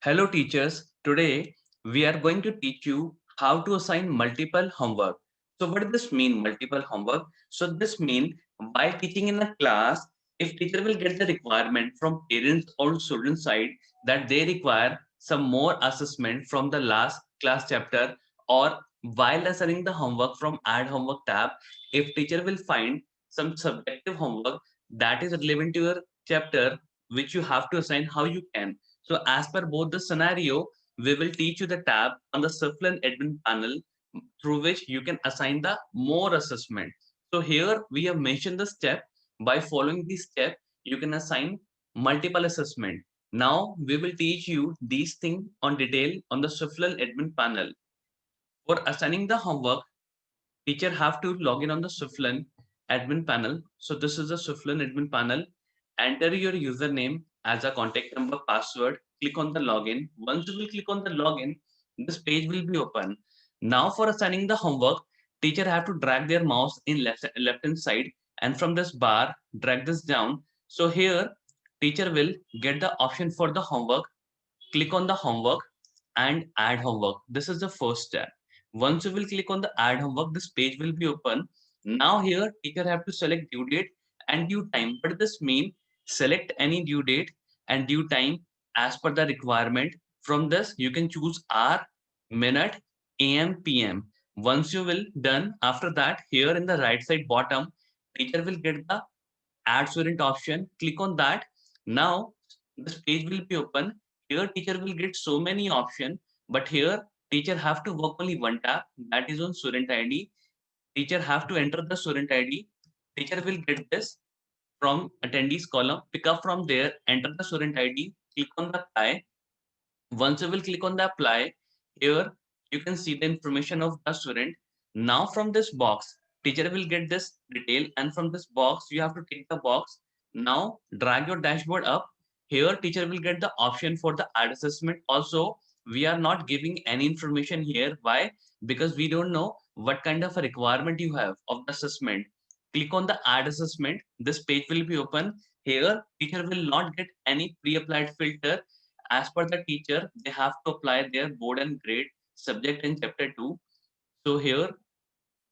Hello teachers, today we are going to teach you how to assign multiple homework. So what does this mean, multiple homework? So this means while teaching in a class, if teacher will get the requirement from parents or student side that they require some more assessment from the last class chapter, or while assigning the homework from add homework tab, if teacher will find some subjective homework that is relevant to your chapter which you have to assign, how you can. So as per both the scenario, we will teach you the tab on the Surflin admin panel through which you can assign the more assessment. So here we have mentioned the step. By following this step, you can assign multiple assessment. Now we will teach you these things on detail on the Surflin admin panel. For assigning the homework, teacher have to log in on the Swiftlin admin panel. So this is the Swiftlin admin panel. Enter your username as a contact number, password. Click on the login. Once you will click on the login, this page will be open. Now for assigning the homework, teacher have to drag their mouse in left hand side, and from this bar drag this down. So here teacher will get the option for the homework. Click on the homework and add homework. This is the first step. Once you will click on the add homework, this page will be open. Now here teacher have to select due date and due time. What does this mean? Select any due date and due time as per the requirement. From this you can choose hour, minute, am, pm. Once you will done, after that here in the right side bottom, teacher will get the add student option. Click on that. Now this page will be open. Here teacher will get so many options, but here teacher have to work only one tab, that is on student id. Teacher have to enter the student id. Teacher will get this from attendees column, pick up from there, enter the student id, click on the apply. Once you will click on the apply, here you can see the information of the student. Now from this box, teacher will get this detail, and from this box you have to take the box. Now drag your dashboard up. Here teacher will get the option for the add assessment. Also, we are not giving any information here. Why? Because we don't know what kind of a requirement you have of the assessment. Click on the add assessment. This page will be open. Here teacher will not get any pre-applied filter. As per the teacher, they have to apply their board and grade subject in chapter 2. So here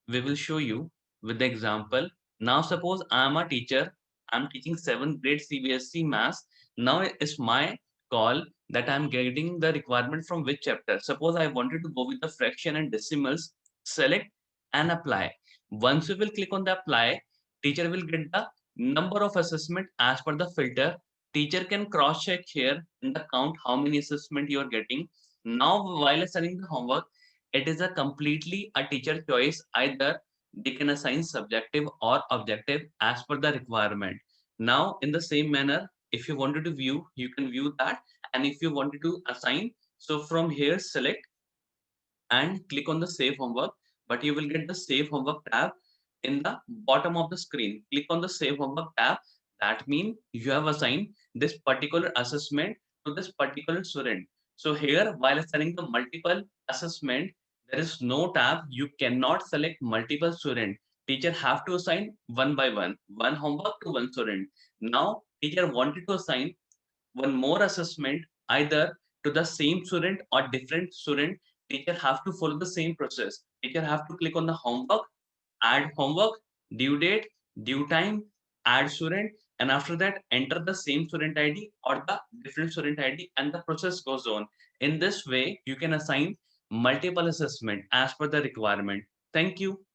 we will show you with the example. Now suppose I am a teacher, I'm teaching 7th grade CBSE maths. Now it's my call that I'm getting the requirement from which chapter. Suppose I wanted to go with the fraction and decimals, select and apply. Once you will click on the apply, teacher will get the number of assessment as per the filter. Teacher can cross check here in the count how many assessment you are getting. Now while assigning the homework, it is a completely a teacher choice. Either they can assign subjective or objective as per the requirement. Now in the same manner, if you wanted to view, you can view that. And if you wanted to assign, so from here select and click on the save homework, but you will get the save homework tab in the bottom of the screen. Click on the save homework tab. That means you have assigned this particular assessment to this particular student. So here while assigning the multiple assessment, there is no tab. You cannot select multiple student. Teacher have to assign one by one homework to one student. Now teacher wanted to assign one more assessment either to the same student or different student. Teacher have to follow the same process. Teacher have to click on the homework, add homework, due date, due time, add student, and after that enter the same student id or the different student id, and the process goes on. In this way you can assign multiple assessment as per the requirement. Thank you.